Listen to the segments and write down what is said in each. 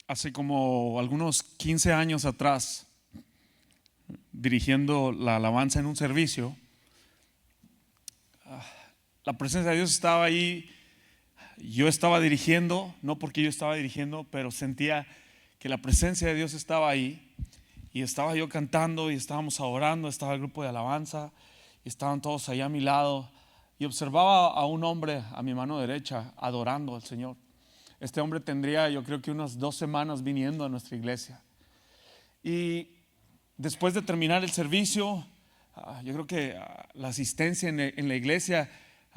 hace como algunos 15 años atrás, dirigiendo la alabanza en un servicio, la presencia de Dios estaba ahí. Yo estaba dirigiendo, no porque yo estaba dirigiendo, pero sentía que la presencia de Dios estaba ahí. Y estaba yo cantando y estábamos adorando, estaba el grupo de alabanza y estaban todos allá a mi lado. Y observaba a un hombre a mi mano derecha adorando al Señor. Este hombre tendría, yo creo que unas 2 semanas viniendo a nuestra iglesia. Y después de terminar el servicio, yo creo que la asistencia en la iglesia,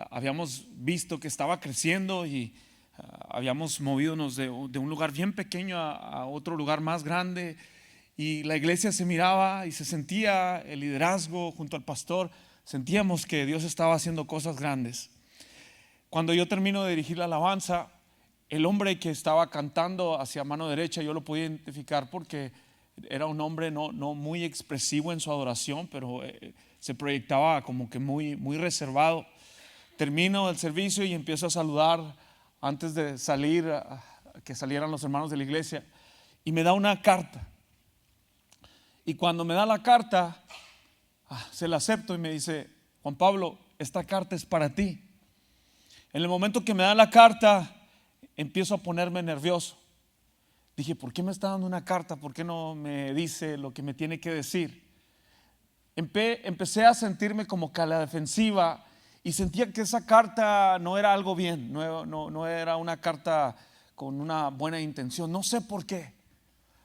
habíamos visto que estaba creciendo y habíamos movidonos de un lugar bien pequeño a otro lugar más grande. Y la iglesia se miraba y se sentía el liderazgo junto al pastor. Sentíamos que Dios estaba haciendo cosas grandes. Cuando yo termino de dirigir la alabanza, el hombre que estaba cantando hacia mano derecha, yo lo pude identificar porque era un hombre no muy expresivo en su adoración, pero se proyectaba como que muy reservado. Termino el servicio y empiezo a saludar antes de salir, que salieran los hermanos de la iglesia, y me da una carta. Y cuando me da la carta, se la acepto y me dice: Juan Pablo, esta carta es para ti. En el momento que me da la carta, empiezo a ponerme nervioso. Dije: ¿por qué me está dando una carta? ¿Por qué no me dice lo que me tiene que decir? Empecé a sentirme como que a la defensiva y sentía que esa carta no era algo bien, no era una carta con una buena intención. No sé por qué.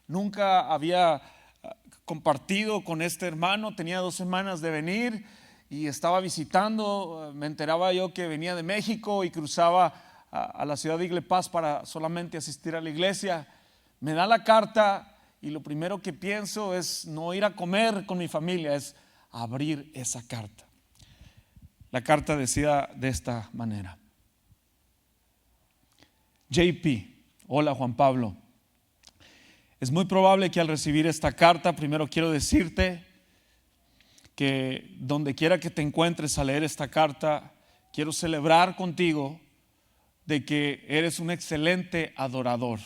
Nunca había compartido con este hermano, tenía 2 semanas de venir y estaba visitando. Me enteraba yo que venía de México y cruzaba a la ciudad de Iglepaz para solamente asistir a la iglesia. Me da la carta y lo primero que pienso es no ir a comer con mi familia, es abrir esa carta. La carta decía de esta manera: JP, hola Juan Pablo. Es muy probable que al recibir esta carta, primero quiero decirte que donde quiera que te encuentres al leer esta carta, quiero celebrar contigo de que eres un excelente adorador.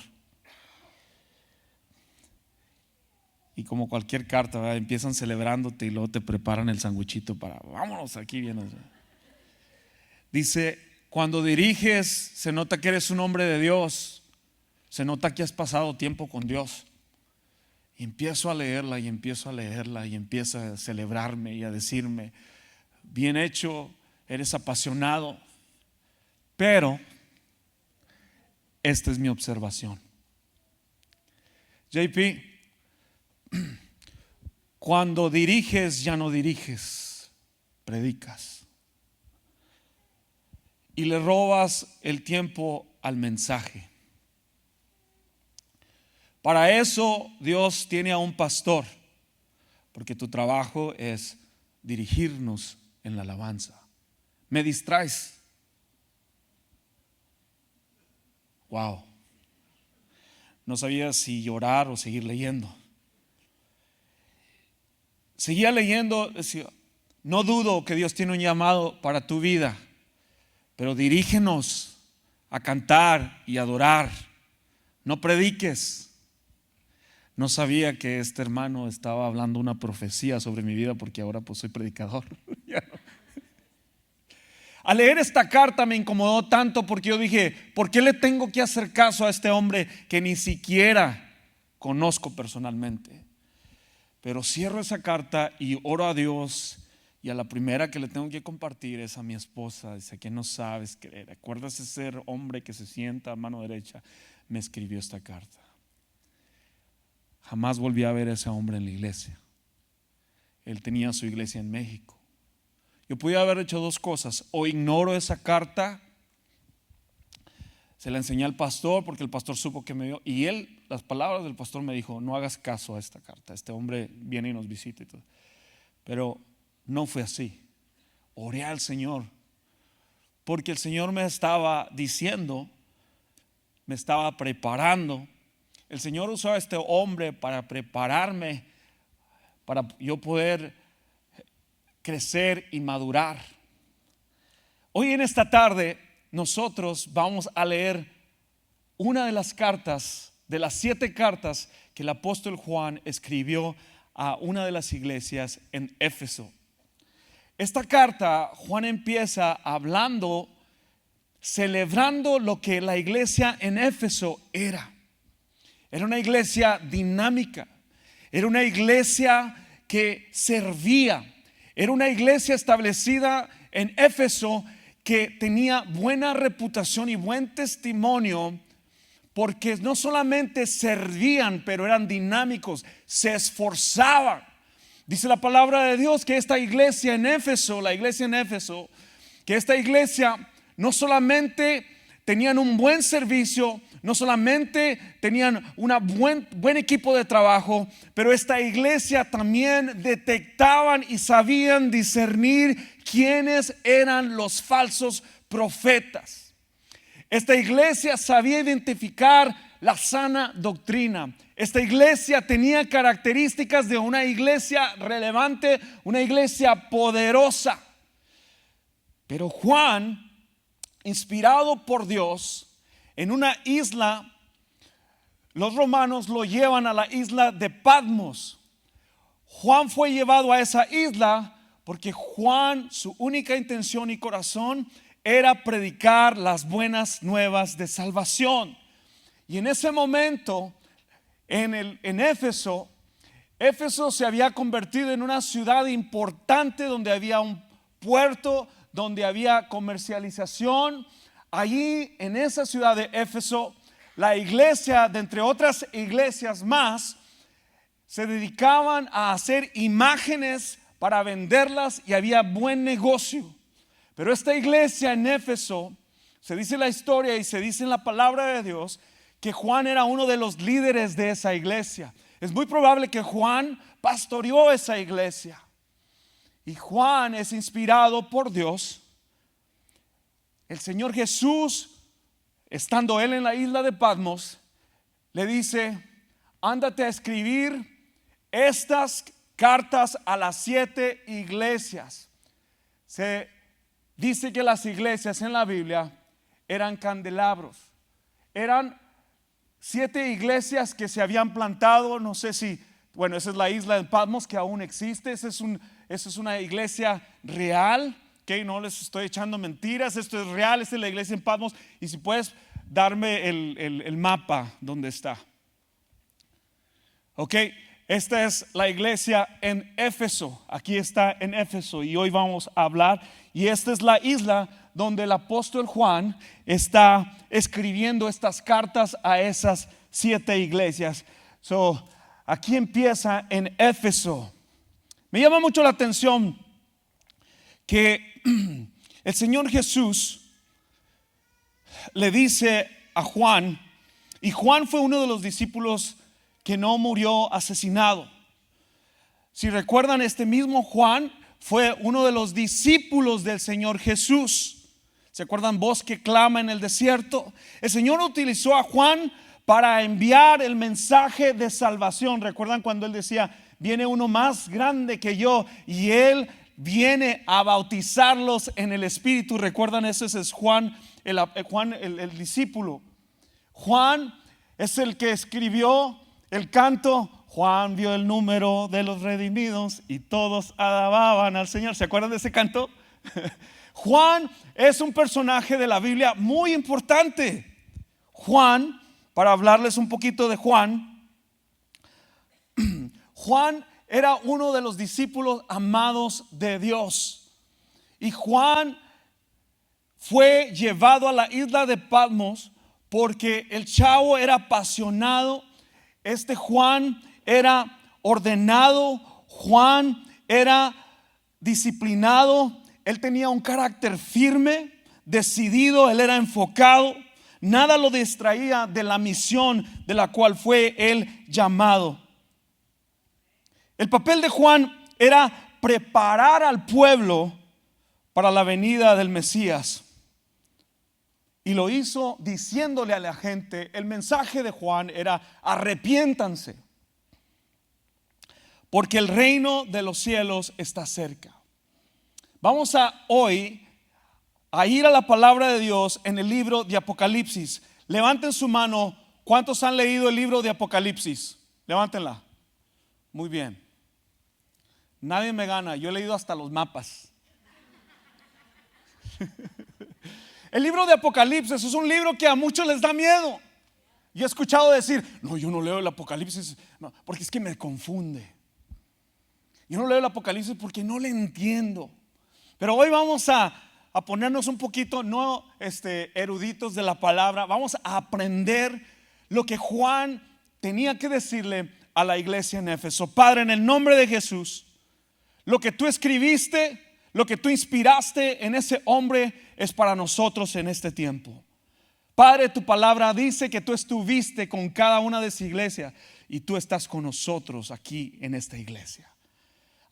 Y como cualquier carta, ¿verdad?, empiezan celebrándote y luego te preparan el sanguichito para vámonos aquí bien. Dice: cuando diriges, se nota que eres un hombre de Dios. Se nota que has pasado tiempo con Dios. Y empiezo a leerla y empiezo a leerla y empieza a celebrarme y a decirme: bien hecho, eres apasionado. Pero esta es mi observación. JP, cuando diriges ya no diriges, predicas. Y le robas el tiempo al mensaje. Para eso Dios tiene a un pastor, porque tu trabajo es dirigirnos en la alabanza. Me distraes. Wow. No sabía si llorar o seguir leyendo. Seguía leyendo, decía: no dudo que Dios tiene un llamado para tu vida, pero dirígenos a cantar y adorar. No prediques. No sabía que este hermano estaba hablando una profecía sobre mi vida, porque ahora pues soy predicador. Al leer esta carta me incomodó tanto, porque yo dije: ¿por qué le tengo que hacer caso a este hombre que ni siquiera conozco personalmente? Pero cierro esa carta y oro a Dios, y a la primera que le tengo que compartir es a mi esposa. Dice: que no sabes creer. ¿Recuerdas ese hombre que se sienta a mano derecha? Me escribió esta carta. Jamás volví a ver a ese hombre en la iglesia. Él tenía su iglesia en México. Yo podía haber hecho 2 cosas: o ignoro esa carta, se la enseñé al pastor porque el pastor supo que me dio, y él, las palabras del pastor me dijo: no hagas caso a esta carta, este hombre viene y nos visita y todo. Pero no fue así. Oré al Señor, porque el Señor me estaba diciendo, me estaba preparando. El Señor usó a este hombre para prepararme, para yo poder crecer y madurar. Hoy en esta tarde nosotros vamos a leer una de las cartas de las 7 cartas que el apóstol Juan escribió a una de las iglesias en Éfeso. Esta carta, Juan empieza hablando, celebrando lo que la iglesia en Éfeso era. Era una iglesia dinámica, era una iglesia que servía, era una iglesia establecida en Éfeso que tenía buena reputación y buen testimonio, porque no solamente servían, pero eran dinámicos, se esforzaban. Dice la palabra de Dios que esta iglesia en Éfeso, la iglesia en Éfeso, que esta iglesia no solamente tenían un buen servicio, no solamente tenían un buen equipo de trabajo, pero esta iglesia también detectaban y sabían discernir quiénes eran los falsos profetas. Esta iglesia sabía identificar la sana doctrina. Esta iglesia tenía características de una iglesia relevante, una iglesia poderosa. Pero Juan, inspirado por Dios, en una isla, los romanos lo llevan a la isla de Patmos. Juan fue llevado a esa isla porque Juan, su única intención y corazón era predicar las buenas nuevas de salvación. Y en ese momento, en Éfeso se había convertido en una ciudad importante donde había un puerto, donde había comercialización. Allí en esa ciudad de Éfeso, la iglesia, de entre otras iglesias más, se dedicaban a hacer imágenes para venderlas y había buen negocio. Pero esta iglesia en Éfeso, se dice la historia y se dice en la palabra de Dios que Juan era uno de los líderes de esa iglesia. Es muy probable que Juan pastoreó esa iglesia. Y Juan es inspirado por Dios. El Señor Jesús, estando él en la isla de Patmos, le dice: ándate a escribir estas cartas a las 7 iglesias. Se dice que las iglesias en la Biblia eran candelabros. Eran 7 iglesias que se habían plantado. No sé si, bueno, esa es la isla de Patmos que aún existe. Esa es una iglesia real. Okay, no les estoy echando mentiras, esto es real, esta es la iglesia en Patmos. Y si puedes darme el mapa donde está. Ok, esta es la iglesia en Éfeso. Aquí está en Éfeso y hoy vamos a hablar. Y esta es la isla donde el apóstol Juan está escribiendo estas cartas a esas 7 iglesias. Aquí empieza en Éfeso. Me llama mucho la atención que el Señor Jesús le dice a Juan, y Juan fue uno de los discípulos que no murió asesinado. Si recuerdan, este mismo Juan fue uno de los discípulos del Señor Jesús. ¿Se acuerdan? Voz que clama en el desierto. El Señor utilizó a Juan para enviar el mensaje de salvación. ¿Recuerdan cuando él decía: viene uno más grande que yo y él viene a bautizarlos en el Espíritu? ¿Recuerdan? Ese es Juan, el discípulo. Juan es el que escribió el canto: Juan vio el número de los redimidos y todos alababan al Señor. ¿Se acuerdan de ese canto? Juan es un personaje de la Biblia muy importante. Juan, para hablarles un poquito de Juan, Juan era uno de los discípulos amados de Dios. Y Juan fue llevado a la isla de Patmos porque el chavo era apasionado. Este Juan era ordenado. Juan era disciplinado. Él tenía un carácter firme, decidido. Él era enfocado. Nada lo distraía de la misión de la cual fue él llamado. El papel de Juan era preparar al pueblo para la venida del Mesías. Y lo hizo diciéndole a la gente, el mensaje de Juan era: arrepiéntanse, porque el reino de los cielos está cerca. Vamos hoy a ir a la palabra de Dios en el libro de Apocalipsis. Levanten su mano ¿Cuántos han leído el libro de Apocalipsis? Levántenla. Muy bien. Nadie me gana, yo he leído hasta los mapas. El libro de Apocalipsis es un libro que a muchos les da miedo. Yo he escuchado decir, no, yo no leo el Apocalipsis, no, porque es que me confunde. Yo no leo el Apocalipsis porque no le entiendo. Pero hoy vamos a ponernos un poquito, no eruditos de la palabra, vamos a aprender lo que Juan tenía que decirle a la iglesia en Éfeso. Padre, en el nombre de Jesús, lo que tú escribiste, lo que tú inspiraste en ese hombre es para nosotros en este tiempo. Padre, tu palabra dice que tú estuviste con cada una de esas iglesias y tú estás con nosotros aquí en esta iglesia.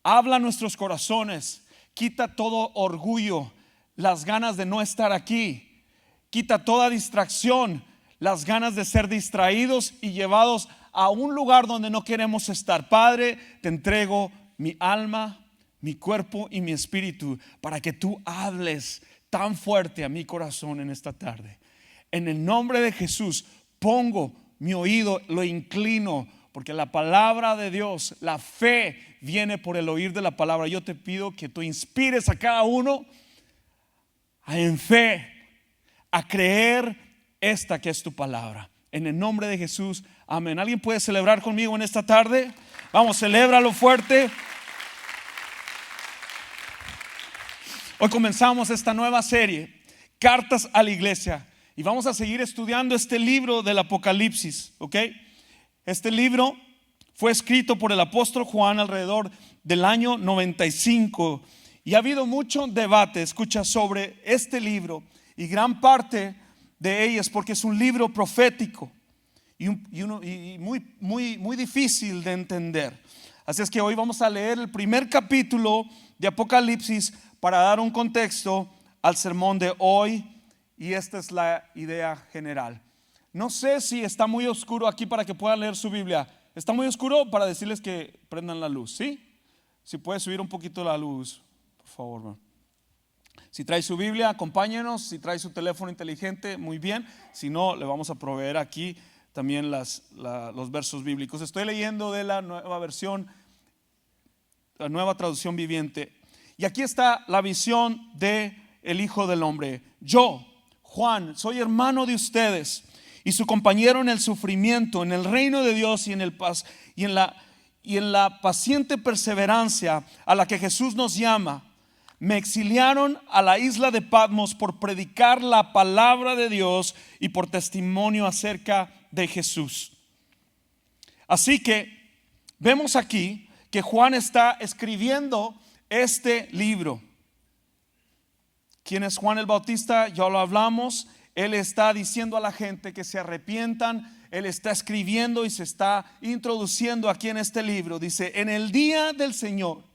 Habla a nuestros corazones, quita todo orgullo, las ganas de no estar aquí, quita toda distracción, las ganas de ser distraídos y llevados a un lugar donde no queremos estar. Padre, te entrego mi alma, mi cuerpo y mi espíritu para que tú hables tan fuerte a mi corazón en esta tarde. En el nombre de Jesús pongo mi oído, lo inclino, porque la palabra de Dios, la fe viene por el oír de la palabra. Yo te pido que tú inspires a cada uno en fe a creer esta que es tu palabra. En el nombre de Jesús, amén. ¿Alguien puede celebrar conmigo en esta tarde? Vamos, celébralo fuerte. Hoy comenzamos esta nueva serie, Cartas a la Iglesia, y vamos a seguir estudiando este libro del Apocalipsis, ¿ok? Este libro fue escrito por el apóstol Juan alrededor del año 95 y ha habido mucho debate, escucha, sobre este libro, y gran parte de ellas porque es un libro profético y muy difícil de entender. Así es que hoy vamos a leer el primer capítulo de Apocalipsis para dar un contexto al sermón de hoy, y esta es la idea general. No sé si está muy oscuro aquí para que puedan leer su Biblia. ¿Está muy oscuro? Para decirles que prendan la luz, ¿sí? Si puede subir un poquito la luz, por favor, man. Si trae su Biblia, acompáñenos. Si trae su teléfono inteligente, muy bien. Si no, le vamos a proveer aquí también los versos bíblicos. Estoy leyendo de la nueva versión, la nueva traducción viviente. Y aquí está la visión de el Hijo del Hombre. Yo, Juan, soy hermano de ustedes y su compañero en el sufrimiento, en el reino de Dios y en la paciente perseverancia a la que Jesús nos llama. Me exiliaron a la isla de Patmos por predicar la palabra de Dios y por testimonio acerca de Jesús. Así que vemos aquí que Juan está escribiendo este libro. ¿Quién es Juan el Bautista? Ya lo hablamos. Él está diciendo a la gente que se arrepientan. Él está escribiendo y se está introduciendo aquí en este libro. Dice, en el día del Señor,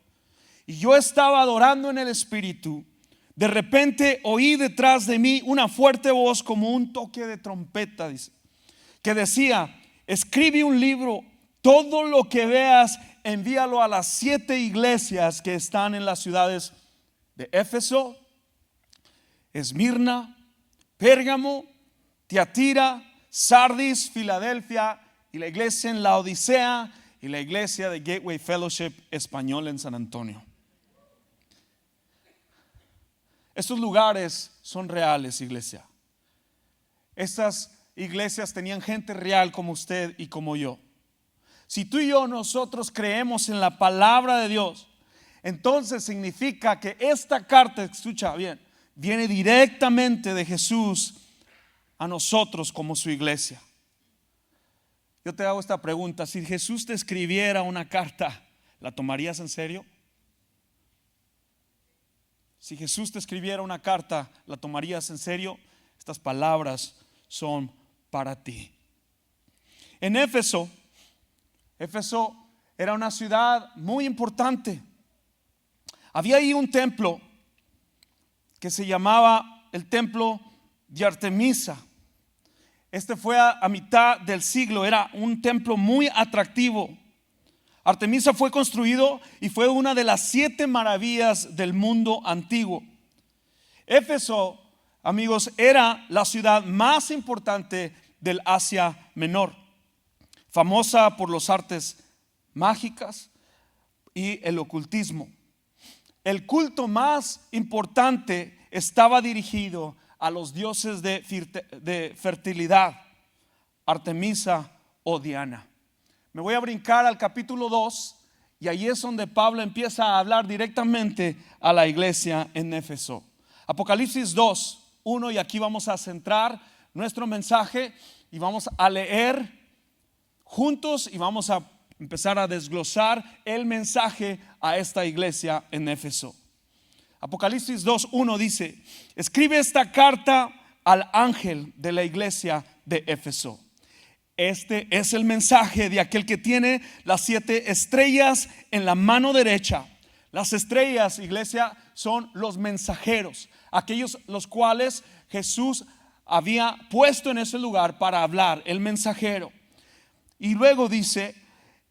y yo estaba adorando en el Espíritu, de repente oí detrás de mí una fuerte voz como un toque de trompeta, dice, que decía, escribe un libro, todo lo que veas envíalo a las 7 iglesias que están en las ciudades de Éfeso, Esmirna, Pérgamo, Tiatira, Sardis, Filadelfia y la iglesia en Laodicea y la iglesia de Gateway Fellowship Español en San Antonio. Estos lugares son reales, iglesia. Estas iglesias tenían gente real como usted y como yo. Si tú y yo nosotros creemos en la palabra de Dios, entonces significa que esta carta, escucha bien, viene directamente de Jesús a nosotros como su iglesia. Yo te hago esta pregunta: si Jesús te escribiera una carta, ¿la tomarías en serio? Si Jesús te escribiera una carta, ¿la tomarías en serio? Estas palabras son para ti. En Éfeso era una ciudad muy importante. Había ahí un templo que se llamaba el templo de Artemisa. Este fue a mitad del siglo, era un templo muy atractivo. Artemisa fue construido y fue una de las 7 maravillas del mundo antiguo. Éfeso, amigos, era la ciudad más importante del Asia Menor, famosa por las artes mágicas y el ocultismo. El culto más importante estaba dirigido a los dioses de fertilidad, Artemisa o Diana. Me voy a brincar al capítulo 2 y ahí es donde Pablo empieza a hablar directamente a la iglesia en Éfeso. Apocalipsis 2, 1, y aquí vamos a centrar nuestro mensaje y vamos a leer juntos y vamos a empezar a desglosar el mensaje a esta iglesia en Éfeso. Apocalipsis 2:1 dice: escribe esta carta al ángel de la iglesia de Éfeso. Este es el mensaje de aquel que tiene las 7 estrellas en la mano derecha. Las estrellas, iglesia, son los mensajeros, aquellos los cuales Jesús había puesto en ese lugar para hablar, el mensajero. Y luego dice: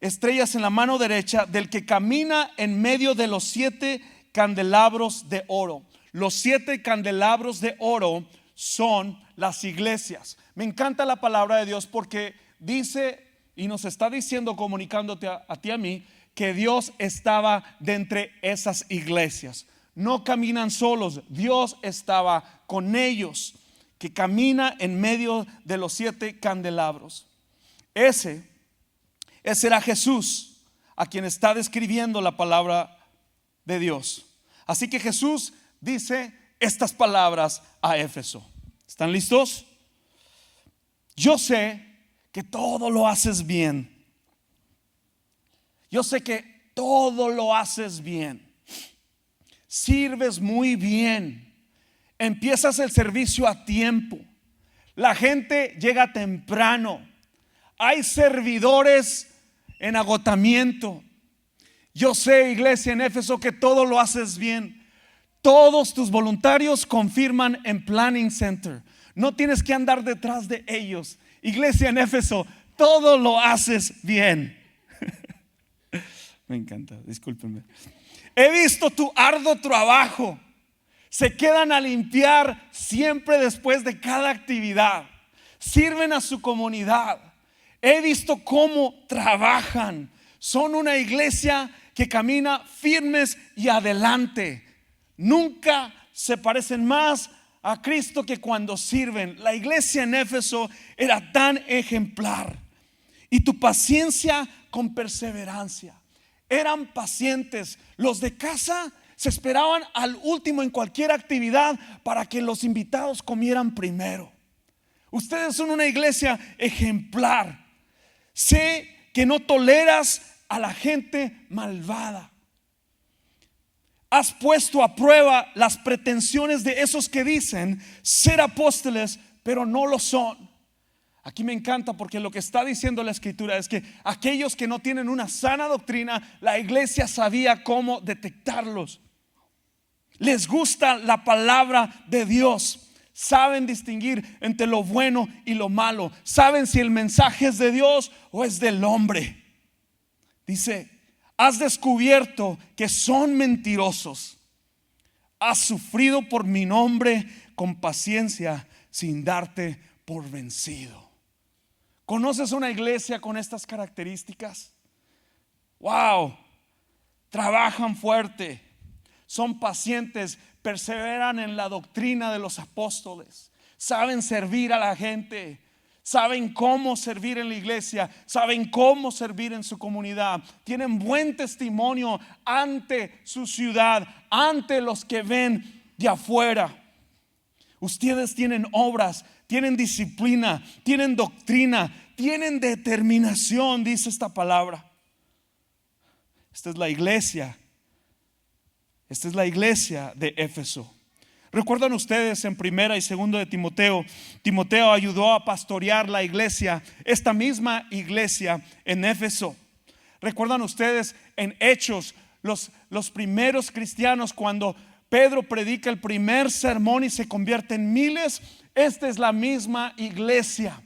estrellas en la mano derecha del que camina en medio de los 7 candelabros de oro. Los 7 candelabros de oro son las iglesias. Me encanta la palabra de Dios porque dice y nos está diciendo, comunicándote a ti, a mí, que Dios estaba de entre esas iglesias. No caminan solos, Dios estaba con ellos, que camina en medio de los 7 candelabros. Ese era Jesús, a quien está describiendo la palabra de Dios. Así que Jesús dice estas palabras a Éfeso. ¿Están listos? Yo sé que todo lo haces bien. Yo sé que todo lo haces bien. Sirves muy bien. Empiezas el servicio a tiempo. La gente llega temprano. Hay servidores en agotamiento. Yo sé, iglesia en Éfeso, que todo lo haces bien. Todos tus voluntarios confirman en Planning Center. No tienes que andar detrás de ellos. Iglesia en Éfeso, todo lo haces bien. Me encanta, discúlpenme. He visto tu arduo trabajo. Se quedan a limpiar siempre después de cada actividad. Sirven a su comunidad. He visto cómo trabajan. Son una iglesia que camina firmes y adelante. Nunca se parecen más a Cristo que cuando sirven. La iglesia en Éfeso era tan ejemplar. Y tu paciencia con perseverancia. Eran pacientes. Los de casa se esperaban al último en cualquier actividad para que los invitados comieran primero. Ustedes son una iglesia ejemplar. Sé que no toleras a la gente malvada. Has puesto a prueba las pretensiones de esos que dicen ser apóstoles, pero no lo son. Aquí me encanta porque lo que está diciendo la escritura es que aquellos que no tienen una sana doctrina, la iglesia sabía cómo detectarlos. Les gusta la palabra de Dios. Saben distinguir entre lo bueno y lo malo. Saben si el mensaje es de Dios o es del hombre. Dice: has descubierto que son mentirosos. Has sufrido por mi nombre con paciencia sin darte por vencido. ¿Conoces una iglesia con estas características? Wow, trabajan fuerte, son pacientes, perseveran en la doctrina de los apóstoles, saben servir a la gente, saben cómo servir en la iglesia, saben cómo servir en su comunidad, tienen buen testimonio ante su ciudad, ante los que ven de afuera. Ustedes tienen obras, tienen disciplina, tienen doctrina, tienen determinación, dice esta palabra. Esta es la iglesia. Esta es la iglesia de Éfeso. ¿Recuerdan ustedes en 1 y 2 de Timoteo? Timoteo ayudó a pastorear la iglesia, esta misma iglesia en Éfeso. ¿Recuerdan ustedes en Hechos los primeros cristianos cuando Pedro predica el primer sermón y se convierten miles? Esta es la misma iglesia.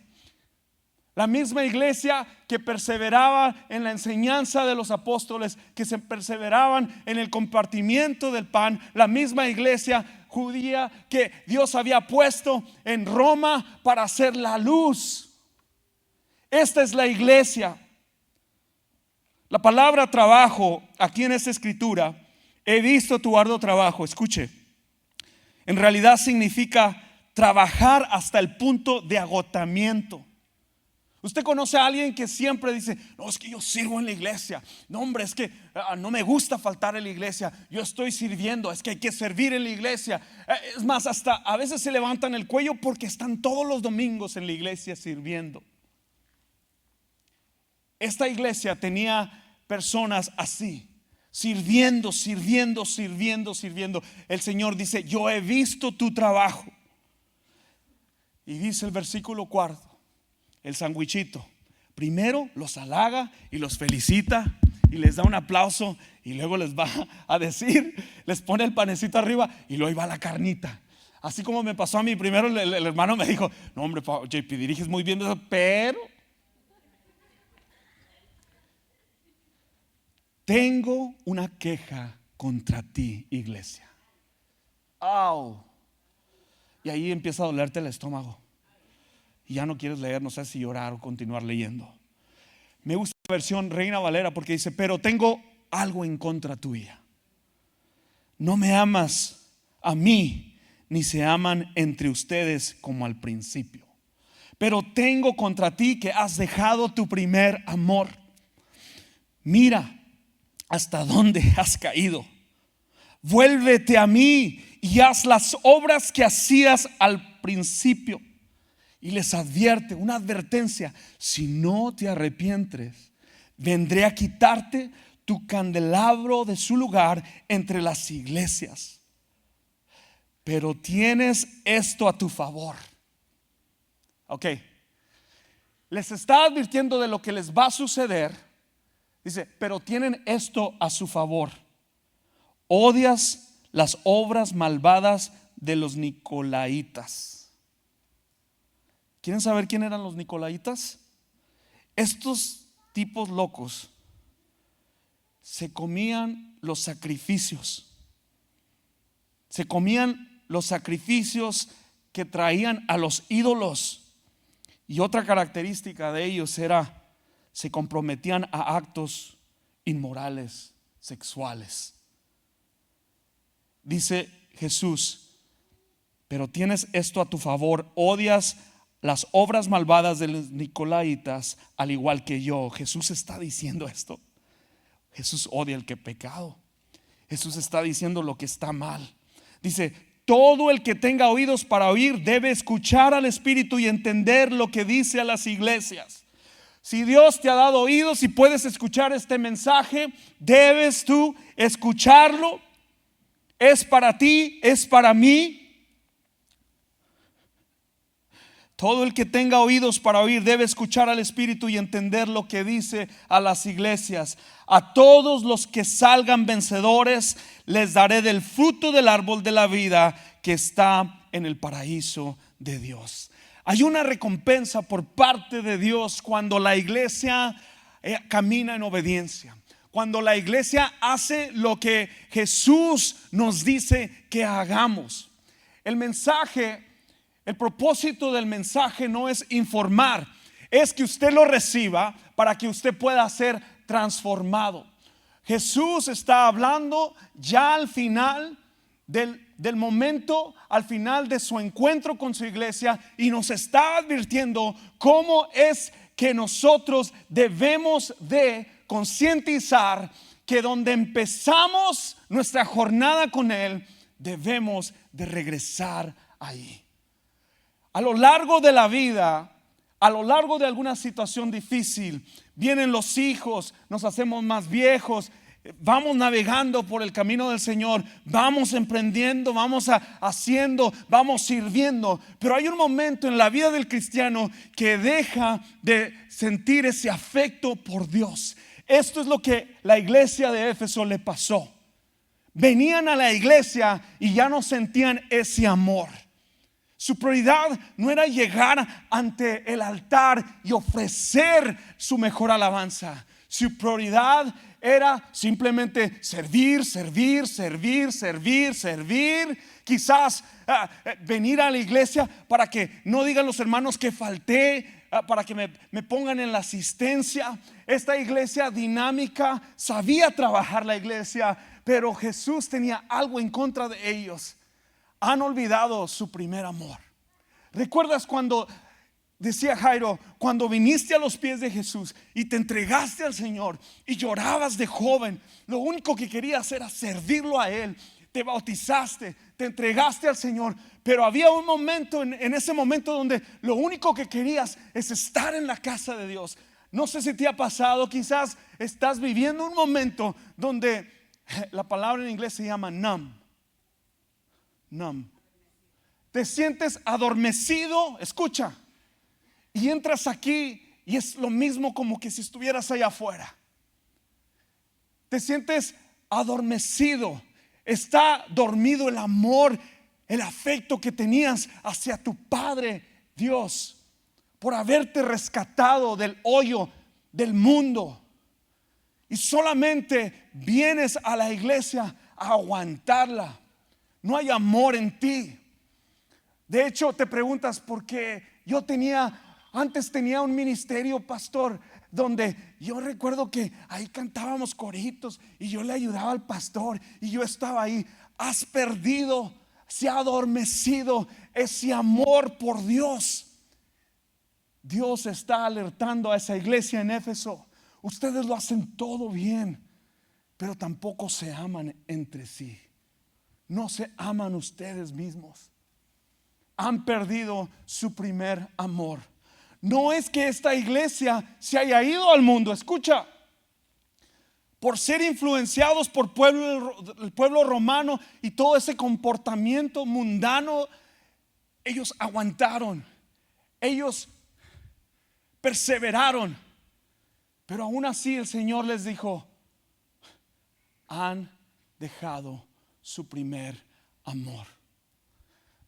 La misma iglesia que perseveraba en la enseñanza de los apóstoles, que se perseveraban en el compartimiento del pan. La misma iglesia judía que Dios había puesto en Roma para hacer la luz. Esta es la iglesia. La palabra trabajo aquí en esta escritura, he visto tu arduo trabajo, escuche, en realidad significa trabajar hasta el punto de agotamiento. Usted conoce a alguien que siempre dice: no, es que yo sirvo en la iglesia. No, hombre, es que no me gusta faltar en la iglesia. Yo estoy sirviendo, es que hay que servir en la iglesia. Es más, hasta a veces se levantan el cuello porque están todos los domingos en la iglesia sirviendo. Esta iglesia tenía personas así, sirviendo. El Señor dice: yo he visto tu trabajo. Y dice el versículo 4, el sandwichito, primero los halaga y los felicita y les da un aplauso, y luego les va a decir, les pone el panecito arriba y luego va la carnita. Así como me pasó a mí. Primero el hermano me dijo: no, hombre, JP, diriges muy bien eso, pero tengo una queja contra ti, iglesia. ¡Au! Y ahí empieza a dolerte el estómago y ya no quieres leer, no sé si llorar o continuar leyendo. Me gusta la versión Reina Valera porque dice: pero tengo algo en contra tuya. No me amas a mí, ni se aman entre ustedes como al principio. Pero tengo contra ti que has dejado tu primer amor. Mira hasta dónde has caído. Vuélvete a mí y haz las obras que hacías al principio. Y les advierte, una advertencia: si no te arrepientes, vendré a quitarte tu candelabro de su lugar entre las iglesias. Pero tienes esto a tu favor. Ok, les está advirtiendo de lo que les va a suceder. Dice: pero tienen esto a su favor. Odias las obras malvadas de los nicolaitas. ¿Quieren saber quién eran los nicolaitas? Estos tipos locos se comían los sacrificios. Se comían los sacrificios que traían a los ídolos. Y otra característica de ellos era: se comprometían a actos inmorales, sexuales. Dice Jesús: pero tienes esto a tu favor, odias las obras malvadas de los nicolaitas, al igual que yo. Jesús está diciendo esto. Jesús odia el pecado. Jesús está diciendo lo que está mal. Dice: todo el que tenga oídos para oír debe escuchar al Espíritu y entender lo que dice a las iglesias. Si Dios te ha dado oídos y puedes escuchar este mensaje, debes tú escucharlo. Es para ti, es para mí. Todo el que tenga oídos para oír debe escuchar al Espíritu y entender lo que dice a las iglesias. A todos los que salgan vencedores les daré del fruto del árbol de la vida que está en el paraíso de Dios. Hay una recompensa por parte de Dios cuando la iglesia camina en obediencia. Cuando la iglesia hace lo que Jesús nos dice que hagamos. El propósito del mensaje no es informar, es que usted lo reciba para que usted pueda ser transformado. Jesús está hablando ya al final del momento, al final de su encuentro con su iglesia, y nos está advirtiendo cómo es que nosotros debemos de concientizar que donde empezamos nuestra jornada con Él, debemos de regresar ahí. A lo largo de la vida, a lo largo de alguna situación difícil, vienen los hijos, nos hacemos más viejos, vamos navegando por el camino del Señor, vamos emprendiendo, vamos haciendo, vamos sirviendo. Pero hay un momento en la vida del cristiano que deja de sentir ese afecto por Dios. Esto es lo que la iglesia de Éfeso le pasó. Venían a la iglesia y ya no sentían ese amor. Su prioridad no era llegar ante el altar y ofrecer su mejor alabanza. Su prioridad era simplemente servir. Quizás venir a la iglesia para que no digan los hermanos que falté para que me pongan en la asistencia. Esta iglesia dinámica, sabía trabajar la iglesia, pero Jesús tenía algo en contra de ellos. Han olvidado su primer amor. ¿Recuerdas cuando decía Jairo, cuando viniste a los pies de Jesús y te entregaste al Señor y llorabas de joven? Lo único que querías era servirlo a Él. Te bautizaste, te entregaste al Señor, pero había un momento en ese momento donde lo único que querías es estar en la casa de Dios. No sé si te ha pasado, quizás estás viviendo un momento donde la palabra en inglés se llama numb. Te sientes adormecido, escucha, y entras aquí y es lo mismo como que si estuvieras allá afuera. Te sientes adormecido. Está dormido el amor, el afecto que tenías hacia tu Padre Dios, por haberte rescatado del hoyo del mundo. Y solamente vienes a la iglesia a aguantarla. No hay amor en ti. De hecho, te preguntas por qué. Antes tenía un ministerio, pastor, donde yo recuerdo que ahí cantábamos coritos y yo le ayudaba al pastor y yo estaba ahí. Has perdido, se ha adormecido ese amor por Dios. Dios está alertando a esa iglesia en Éfeso. Ustedes lo hacen todo bien, pero tampoco se aman entre sí. No se aman ustedes mismos. Han perdido su primer amor. No es que esta iglesia se haya ido al mundo, escucha, por ser influenciados por el pueblo romano y todo ese comportamiento mundano. Ellos aguantaron, ellos perseveraron, pero aún así el Señor les dijo: han dejado su primer amor.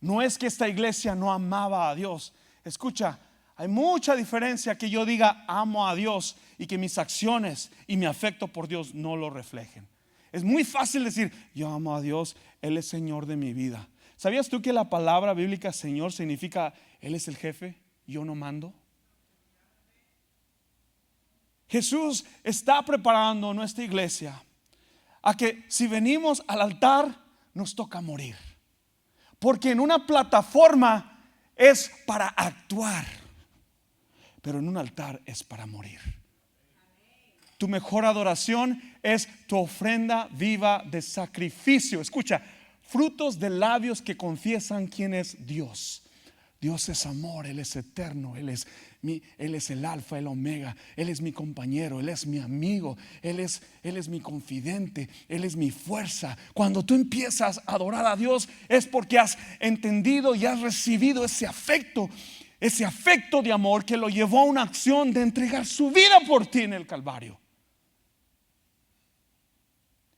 No es que esta iglesia no amaba a Dios. Escucha, hay mucha diferencia que yo diga amo a Dios y que mis acciones y mi afecto por Dios no lo reflejen. Es muy fácil decir yo amo a Dios, Él es Señor de mi vida. ¿Sabías tú que la palabra bíblica Señor significa Él es el jefe, yo no mando? Jesús está preparando nuestra iglesia a que si venimos al altar nos toca morir. Porque en una plataforma es para actuar, pero en un altar es para morir. Tu mejor adoración es tu ofrenda viva de sacrificio. Escucha, frutos de labios que confiesan quién es Dios. Dios es amor, Él es eterno, Él es el alfa, el omega, Él es mi compañero, Él es mi amigo, Él es mi confidente, Él es mi fuerza. Cuando tú empiezas a adorar a Dios es porque has entendido y has recibido ese afecto de amor que lo llevó a una acción de entregar su vida por ti en el Calvario.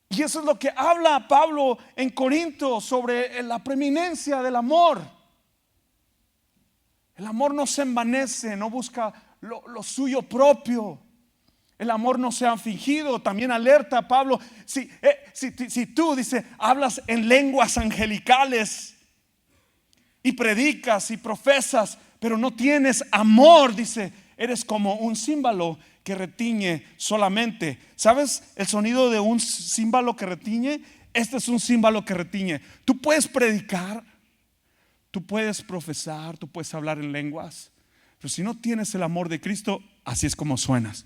Y eso es lo que habla Pablo en Corinto sobre la preeminencia del amor. El amor no se envanece, no busca lo suyo propio. El amor no se ha fingido. También alerta a Pablo, si tú, dice, hablas en lenguas angelicales y predicas y profesas, pero no tienes amor, dice, eres como un címbalo que retiñe solamente. ¿Sabes el sonido de un címbalo que retiñe? Este es un címbalo que retiñe. Tú puedes predicar, tú puedes profesar, tú puedes hablar en lenguas, pero si no tienes el amor de Cristo, así es como suenas.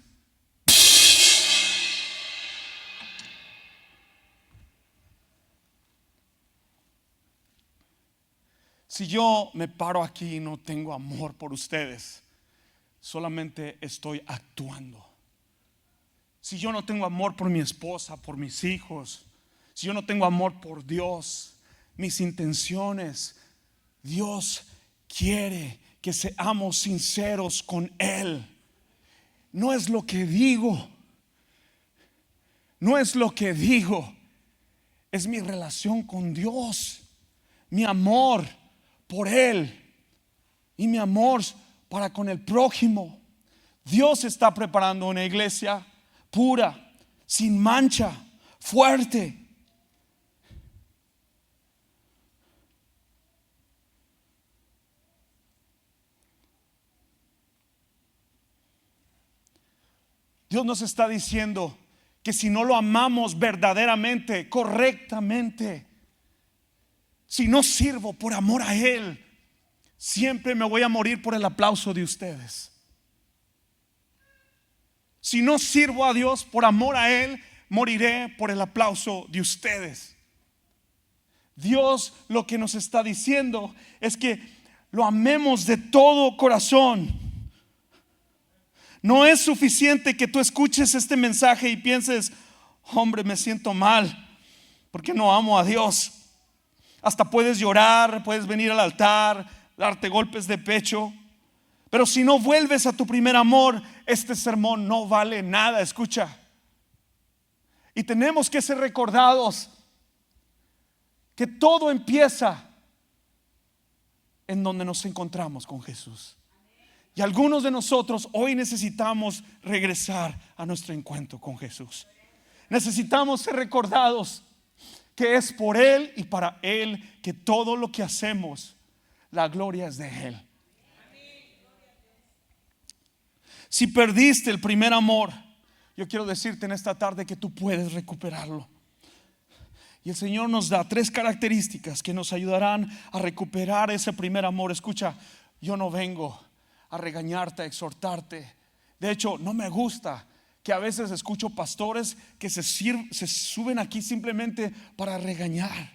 Si yo me paro aquí y no tengo amor por ustedes, solamente estoy actuando. Si yo no tengo amor por mi esposa, por mis hijos, si yo no tengo amor por Dios, mis intenciones, Dios quiere que seamos sinceros con Él. No es lo que digo, es mi relación con Dios, mi amor por Él y mi amor para con el prójimo. Dios está preparando una iglesia pura, sin mancha, fuerte. Dios nos está diciendo que si no lo amamos verdaderamente, correctamente, si no sirvo por amor a Él, siempre me voy a morir por el aplauso de ustedes. Si no sirvo a Dios por amor a Él, moriré por el aplauso de ustedes. Dios lo que nos está diciendo es que lo amemos de todo corazón. No es suficiente que tú escuches este mensaje y pienses: hombre, me siento mal porque no amo a Dios. Hasta puedes llorar, puedes venir al altar, darte golpes de pecho, pero si no vuelves a tu primer amor, este sermón no vale nada. Escucha, y tenemos que ser recordados que todo empieza en donde nos encontramos con Jesús. Y algunos de nosotros hoy necesitamos regresar a nuestro encuentro con Jesús. Necesitamos ser recordados que es por Él y para Él que todo lo que hacemos, la gloria es de Él. Si perdiste el primer amor, yo quiero decirte en esta tarde que tú puedes recuperarlo. Y el Señor nos da 3 características que nos ayudarán a recuperar ese primer amor. Escucha, yo no vengo a regañarte, a exhortarte. De hecho, no me gusta que a veces escucho pastores que se suben aquí simplemente para regañar.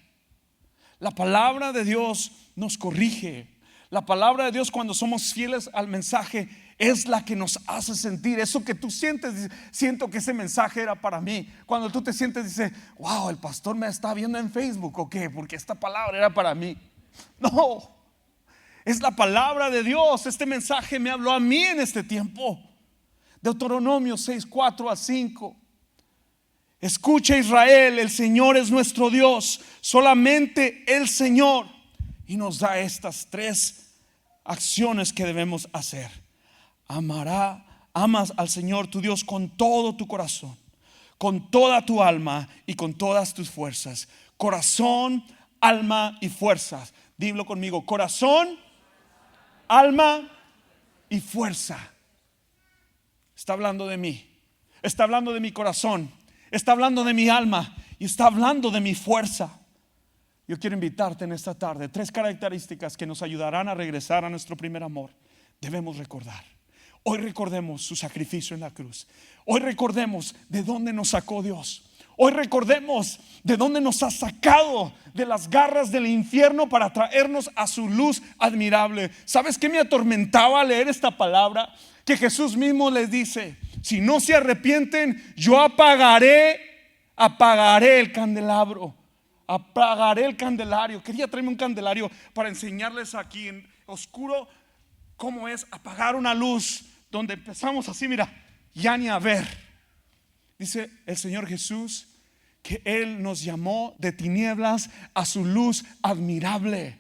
La palabra de Dios nos corrige. La palabra de Dios, cuando somos fieles al mensaje, es la que nos hace sentir eso que tú sientes. Siento que ese mensaje era para mí. Cuando tú te sientes, dices: wow, el pastor me está viendo en Facebook, ¿o qué? Porque esta palabra era para mí. No, es la palabra de Dios. Este mensaje me habló a mí en este tiempo. Deuteronomio 6:4-5. Escucha, Israel, el Señor es nuestro Dios, solamente el Señor. Y nos da estas 3 acciones que debemos hacer. Amas al Señor tu Dios con todo tu corazón, con toda tu alma y con todas tus fuerzas. Corazón, alma y fuerzas. Dilo conmigo: corazón, alma y fuerza. Está hablando de mí, está hablando de mi corazón, está hablando de mi alma y está hablando de mi fuerza. Yo quiero invitarte en esta tarde 3 características que nos ayudarán a regresar a nuestro primer amor. Debemos recordar. Hoy recordemos su sacrificio en la cruz. Hoy recordemos de dónde nos sacó Dios. Hoy recordemos de dónde nos ha sacado de las garras del infierno para traernos a su luz admirable. ¿Sabes qué me atormentaba leer esta palabra? Que Jesús mismo les dice: si no se arrepienten, yo apagaré el candelabro. Apagaré el candelario. Quería traerme un candelario para enseñarles aquí en oscuro cómo es apagar una luz, donde empezamos así, mira, ya ni a ver. Dice el Señor Jesús que Él nos llamó de tinieblas a su luz admirable.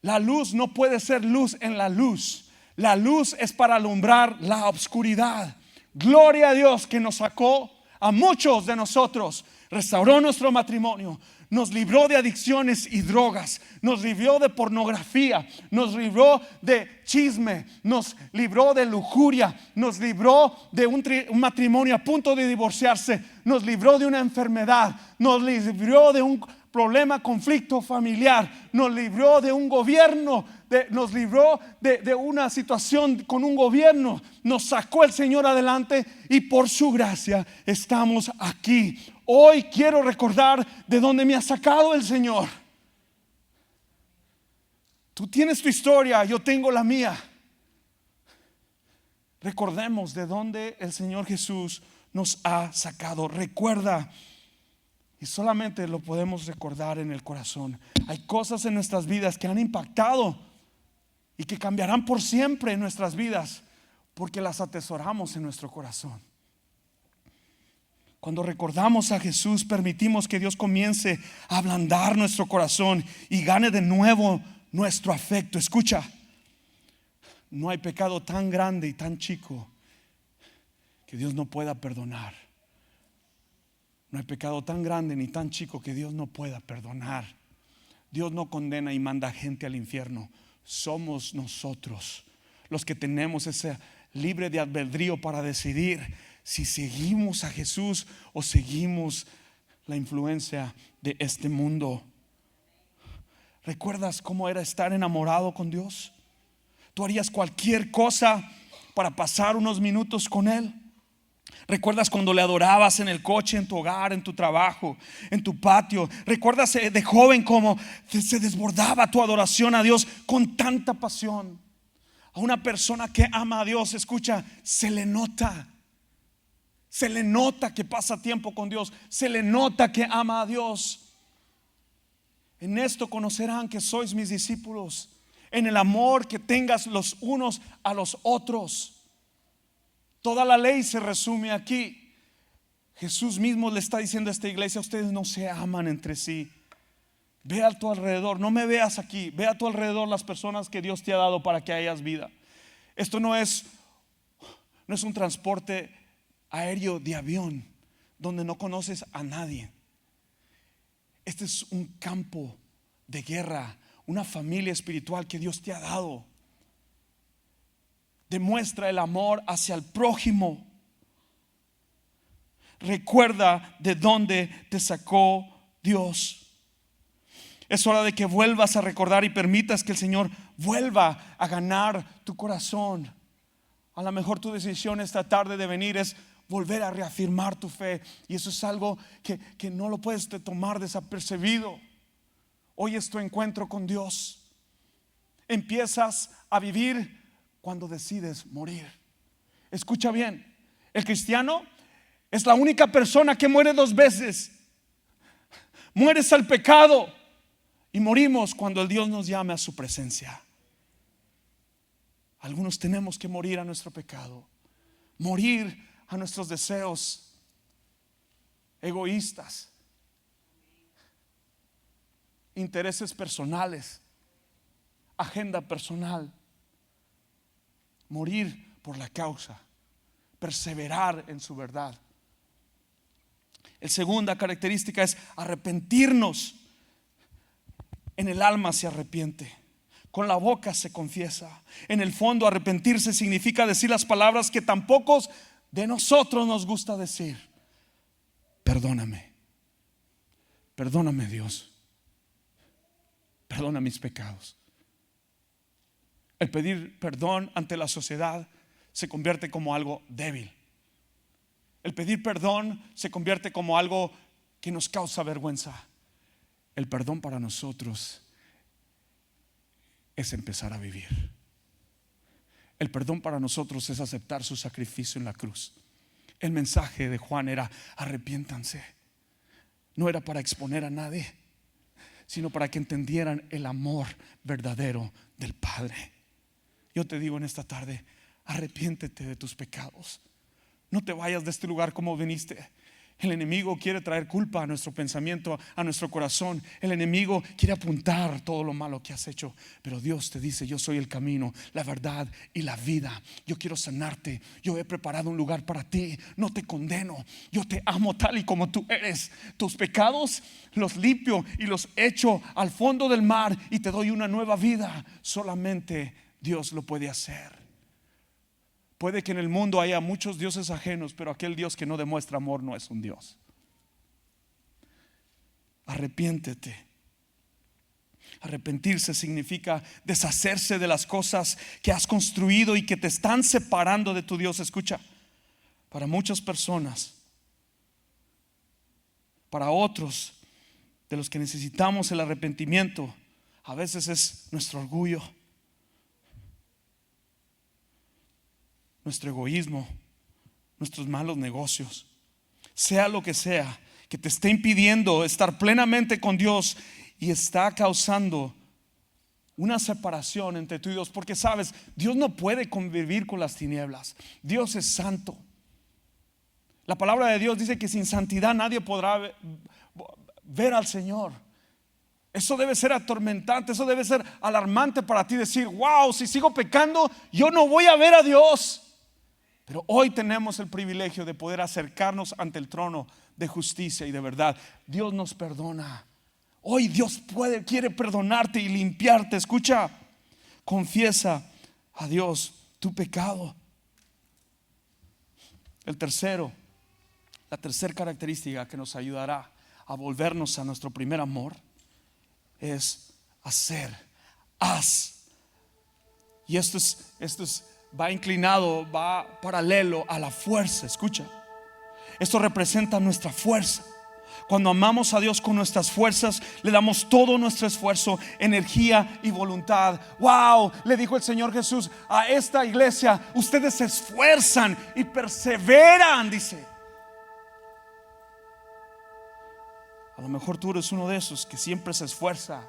La luz no puede ser luz en la luz. La luz es para alumbrar la oscuridad. Gloria a Dios que nos sacó a muchos de nosotros, restauró nuestro matrimonio, nos libró de adicciones y drogas, nos libró de pornografía, nos libró de chisme, nos libró de lujuria, nos libró de un matrimonio a punto de divorciarse, nos libró de una enfermedad, nos libró de un problema, conflicto familiar, nos libró de un gobierno, nos libró de una situación con un gobierno. Nos sacó el Señor adelante y por su gracia estamos aquí. Hoy quiero recordar de dónde me ha sacado el Señor. Tú tienes tu historia, yo tengo la mía. Recordemos de dónde el Señor Jesús nos ha sacado. Recuerda. Y solamente lo podemos recordar en el corazón. Hay cosas en nuestras vidas que han impactado y que cambiarán por siempre en nuestras vidas, porque las atesoramos en nuestro corazón. Cuando recordamos a Jesús, permitimos que Dios comience a ablandar nuestro corazón y gane de nuevo nuestro afecto. Escucha, no hay pecado tan grande y tan chico que Dios no pueda perdonar. No hay pecado tan grande ni tan chico que Dios no pueda perdonar. Dios no condena y manda gente al infierno. Somos nosotros los que tenemos esa libre de albedrío para decidir si seguimos a Jesús o seguimos la influencia de este mundo. ¿Recuerdas cómo era estar enamorado con Dios? Tú harías cualquier cosa para pasar unos minutos con Él. ¿Recuerdas cuando le adorabas en el coche, en tu hogar, en tu trabajo, en tu patio? ¿Recuerdas de joven cómo se desbordaba tu adoración a Dios con tanta pasión? A una persona que ama a Dios, escucha, se le nota que pasa tiempo con Dios, se le nota que ama a Dios. En esto conocerán que sois mis discípulos, en el amor que tengas los unos a los otros. Toda la ley se resume aquí. Jesús mismo le está diciendo a esta iglesia: ustedes no se aman entre sí. Ve a tu alrededor, no me veas aquí, ve a tu alrededor las personas que Dios te ha dado para que hayas vida. Esto no es un transporte aéreo de avión donde no conoces a nadie. Este es un campo de guerra, una familia espiritual que Dios te ha dado. Demuestra el amor hacia el prójimo. Recuerda de dónde te sacó Dios. Es hora de que vuelvas a recordar y permitas que el Señor vuelva a ganar tu corazón. A lo mejor tu decisión esta tarde de venir es volver a reafirmar tu fe, y eso es algo que no lo puedes tomar desapercibido. Hoy es tu encuentro con Dios. Empiezas a vivir cuando decides morir. Escucha bien, el cristiano es la única persona que muere dos veces. Mueres al pecado y morimos cuando el Dios nos llame a su presencia. Algunos tenemos que morir a nuestro pecado, morir a nuestros deseos egoístas, intereses personales, agenda personal. Morir por la causa, perseverar en su verdad. La segunda característica es arrepentirnos. En el alma se arrepiente, con la boca se confiesa. En el fondo, arrepentirse significa decir las palabras que tan pocos de nosotros nos gusta decir: perdóname, perdóname Dios, perdona mis pecados. El pedir perdón ante la sociedad se convierte como algo débil. El pedir perdón se convierte como algo que nos causa vergüenza. El perdón para nosotros es empezar a vivir. El perdón para nosotros es aceptar su sacrificio en la cruz. El mensaje de Juan era: arrepiéntanse. No era para exponer a nadie, sino para que entendieran el amor verdadero del Padre. Yo te digo en esta tarde: arrepiéntete de tus pecados. No te vayas de este lugar como viniste. El enemigo quiere traer culpa a nuestro pensamiento, a nuestro corazón. El enemigo quiere apuntar todo lo malo que has hecho. Pero Dios te dice: yo soy el camino, la verdad y la vida. Yo quiero sanarte. Yo he preparado un lugar para ti. No te condeno. Yo te amo tal y como tú eres. Tus pecados los limpio y los echo al fondo del mar, y te doy una nueva vida. Solamente Dios lo puede hacer. Puede que en el mundo haya muchos dioses ajenos, pero aquel Dios que no demuestra amor no es un Dios. Arrepiéntete. Arrepentirse significa deshacerse de las cosas que has construido y que te están separando de tu Dios. Escucha, para muchas personas, para otros de los que necesitamos el arrepentimiento, a veces es nuestro orgullo, nuestro egoísmo, nuestros malos negocios. Sea lo que sea que te esté impidiendo estar plenamente con Dios y está causando una separación entre tú y Dios, porque sabes, Dios no puede convivir con las tinieblas. Dios es santo. La palabra de Dios dice que sin santidad nadie podrá ver al Señor. Eso debe ser atormentante, eso debe ser alarmante para ti, decir: wow, si sigo pecando, yo no voy a ver a Dios. Pero hoy tenemos el privilegio de poder acercarnos ante el trono de justicia y de verdad. Dios nos perdona. Hoy Dios quiere perdonarte y limpiarte. Escucha, confiesa a Dios tu pecado. La tercera característica que nos ayudará a volvernos a nuestro primer amor es haz. Y esto va inclinado, va paralelo a la fuerza. Escucha, esto representa nuestra fuerza. Cuando amamos a Dios con nuestras fuerzas, le damos todo nuestro esfuerzo, energía y voluntad. Wow, le dijo el Señor Jesús a esta iglesia: ustedes se esfuerzan y perseveran, dice. A lo mejor tú eres uno de esos que siempre se esfuerza.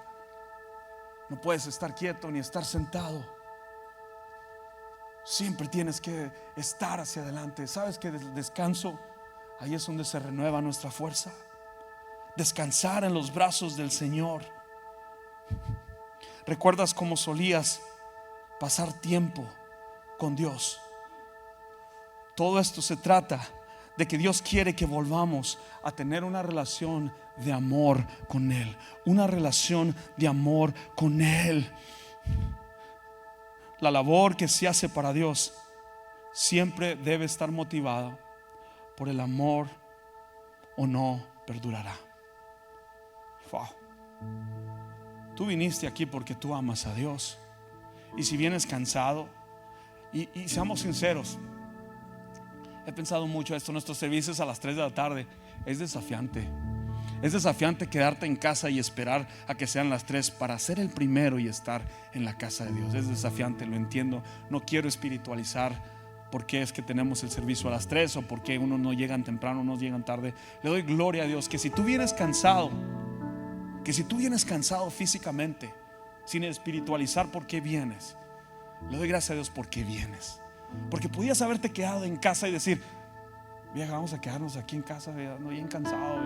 No puedes estar quieto ni estar sentado. Siempre tienes que estar hacia adelante. ¿Sabes que el descanso, ahí es donde se renueva nuestra fuerza? Descansar en los brazos del Señor. ¿Recuerdas cómo solías pasar tiempo con Dios? Todo esto se trata de que Dios quiere que volvamos a tener una relación de amor con Él. Una relación de amor con Él. La labor que se hace para Dios siempre debe estar motivada por el amor, o no perdurará. Wow. Tú viniste aquí porque tú amas a Dios. Y si vienes cansado, y seamos sinceros, he pensado mucho esto. Nuestros servicios a las 3 de la tarde es desafiante. Es desafiante quedarte en casa y esperar a que sean las 3 para ser el primero y estar en la casa de Dios. Es desafiante, lo entiendo. No quiero espiritualizar por qué es que tenemos el servicio a las 3 o por qué unos no llegan temprano, unos llegan tarde. Le doy gloria a Dios que si tú vienes cansado, físicamente, sin espiritualizar por qué vienes, le doy gracias a Dios por qué vienes. Porque podías haberte quedado en casa y decir: vieja, vamos a quedarnos aquí en casa, no, bien cansado,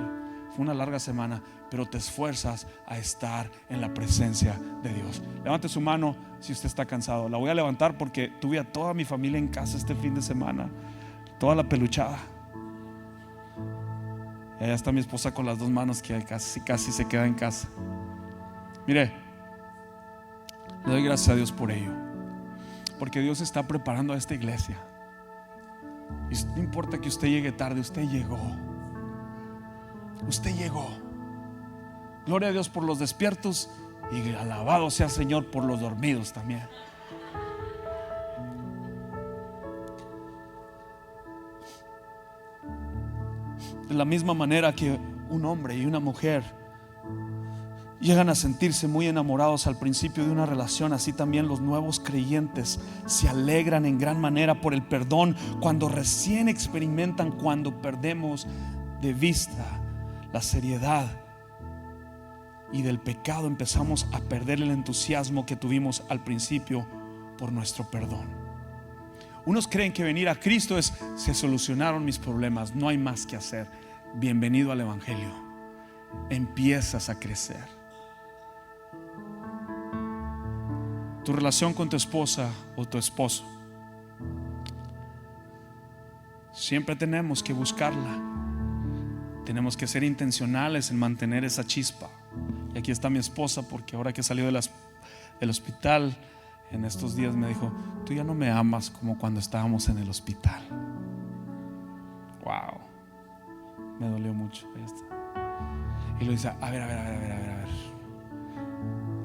fue una larga semana. Pero te esfuerzas a estar en la presencia de Dios. Levante su mano si usted está cansado. La voy a levantar porque tuve a toda mi familia en casa este fin de semana, toda la peluchada. Y allá está mi esposa con las 2 manos, que casi se queda en casa. Mire, le doy gracias a Dios por ello, porque Dios está preparando a esta iglesia. Y no importa que usted llegue tarde, usted llegó. Gloria a Dios por los despiertos, y alabado sea el Señor por los dormidos también. De la misma manera que un hombre y una mujer llegan a sentirse muy enamorados al principio de una relación, así también los nuevos creyentes se alegran en gran manera por el perdón cuando recién experimentan, cuando perdemos de vista la seriedad y del pecado, empezamos a perder el entusiasmo que tuvimos al principio por nuestro perdón. Unos creen que venir a Cristo es: se solucionaron mis problemas, no hay más que hacer. Bienvenido al Evangelio. Empiezas a crecer. Tu relación con tu esposa o tu esposo, siempre tenemos que buscarla. Tenemos que ser intencionales en mantener esa chispa. Y aquí está mi esposa, porque ahora que salió del hospital, en estos días me dijo: tú ya no me amas como cuando estábamos en el hospital. Wow, me dolió mucho. Y lo dice: a ver.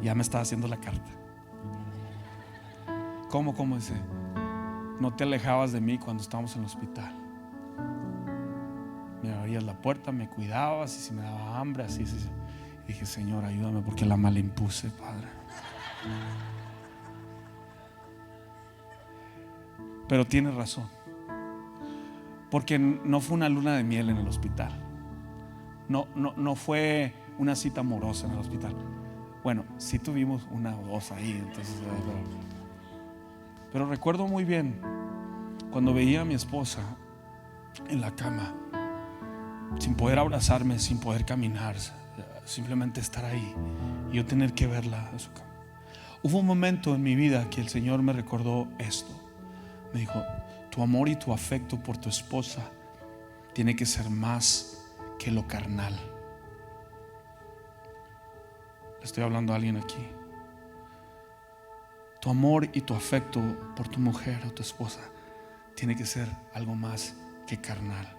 Ya me estaba haciendo la carta. ¿Cómo? Dice: no te alejabas de mí cuando estábamos en el hospital. Me abrías la puerta, me cuidabas, y si me daba hambre, así. Y dije: Señor, ayúdame, porque la malimpuse, Padre. Pero tiene razón, porque no fue una luna de miel en el hospital. No fue una cita amorosa en el hospital. Bueno, sí tuvimos una o dos ahí, entonces, pero recuerdo muy bien cuando veía a mi esposa en la cama, sin poder abrazarme, sin poder caminar, simplemente estar ahí y yo tener que verla en su cama. Hubo un momento en mi vida que el Señor me recordó esto. Me dijo: tu amor y tu afecto por tu esposa tiene que ser más que lo carnal. Le estoy hablando a alguien aquí. Tu amor y tu afecto por tu mujer o tu esposa tiene que ser algo más que carnal.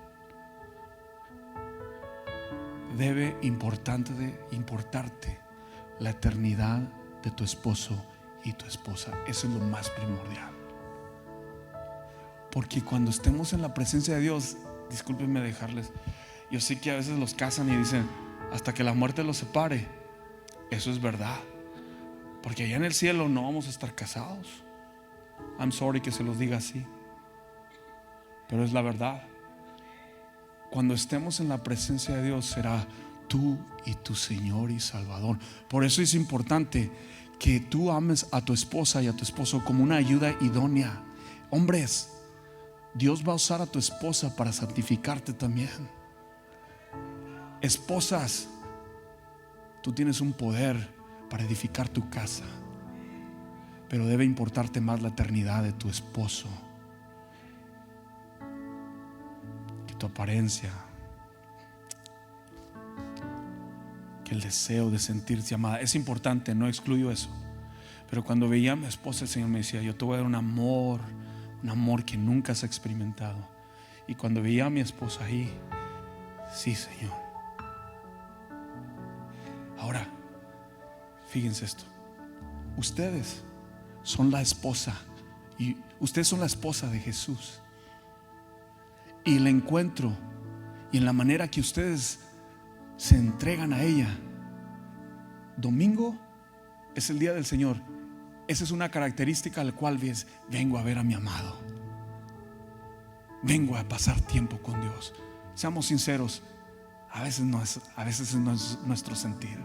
Debe importarte la eternidad de tu esposo y tu esposa. Eso es lo más primordial. Porque cuando estemos en la presencia de Dios, discúlpenme dejarles, yo sé que a veces los casan y dicen hasta que la muerte los separe. Eso es verdad, porque allá en el cielo no vamos a estar casados. I'm sorry que se los diga así, pero es la verdad. Cuando estemos en la presencia de Dios, será tú y tu Señor y Salvador. Por eso es importante que tú ames a tu esposa y a tu esposo como una ayuda idónea. Hombres, Dios va a usar a tu esposa para santificarte también. Esposas, tú tienes un poder para edificar tu casa, pero debe importarte más la eternidad de tu esposo que tu apariencia, que el deseo de sentirse amada. Es importante, no excluyo eso, pero cuando veía a mi esposa, el Señor me decía: yo te voy a dar un amor que nunca has experimentado. Y cuando veía a mi esposa ahí, sí, Señor. Ahora, fíjense esto: ustedes son la esposa, y ustedes son la esposa de Jesús. Y el encuentro y en la manera que ustedes se entregan a ella, domingo es el día del Señor. Esa es una característica al cual ves: vengo a ver a mi amado, vengo a pasar tiempo con Dios. Seamos sinceros, a veces no es nuestro sentir.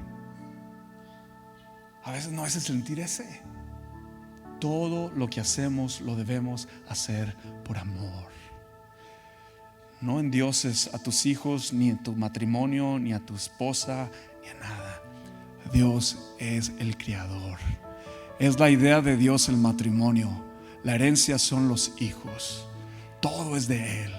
A veces no es el sentir ese. Todo lo que hacemos lo debemos hacer por amor. No endioses a tus hijos, ni en tu matrimonio, ni a tu esposa, ni a nada. Dios es el creador. Es la idea de Dios el matrimonio. La herencia son los hijos. Todo es de Él.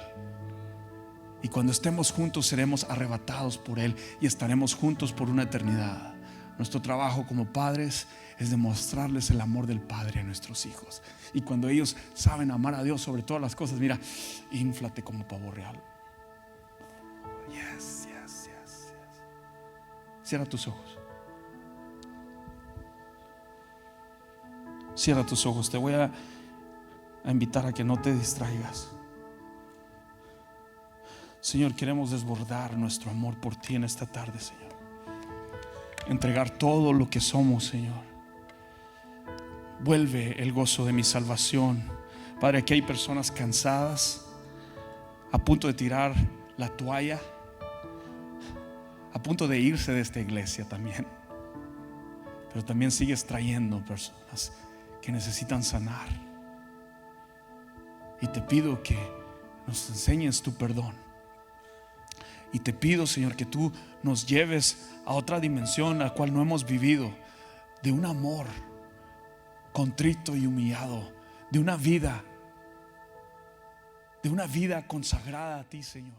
Y cuando estemos juntos seremos arrebatados por Él y estaremos juntos por una eternidad. Nuestro trabajo como padres es demostrarles el amor del Padre a nuestros hijos. Y cuando ellos saben amar a Dios sobre todas las cosas, mira, inflate como pavo real. Yes, yes, yes, yes. Cierra tus ojos. Cierra tus ojos. Te voy a invitar a que no te distraigas. Señor, queremos desbordar nuestro amor por ti en esta tarde, Señor. Entregar todo lo que somos, Señor. Vuelve el gozo de mi salvación. Padre, aquí hay personas cansadas, a punto de tirar la toalla, a punto de irse de esta iglesia también. Pero también sigues trayendo personas que necesitan sanar. Y te pido que nos enseñes tu perdón. Y te pido, Señor, que tú nos lleves a otra dimensión a la cual no hemos vivido, de un amor contrito y humillado, de una vida consagrada a ti, Señor.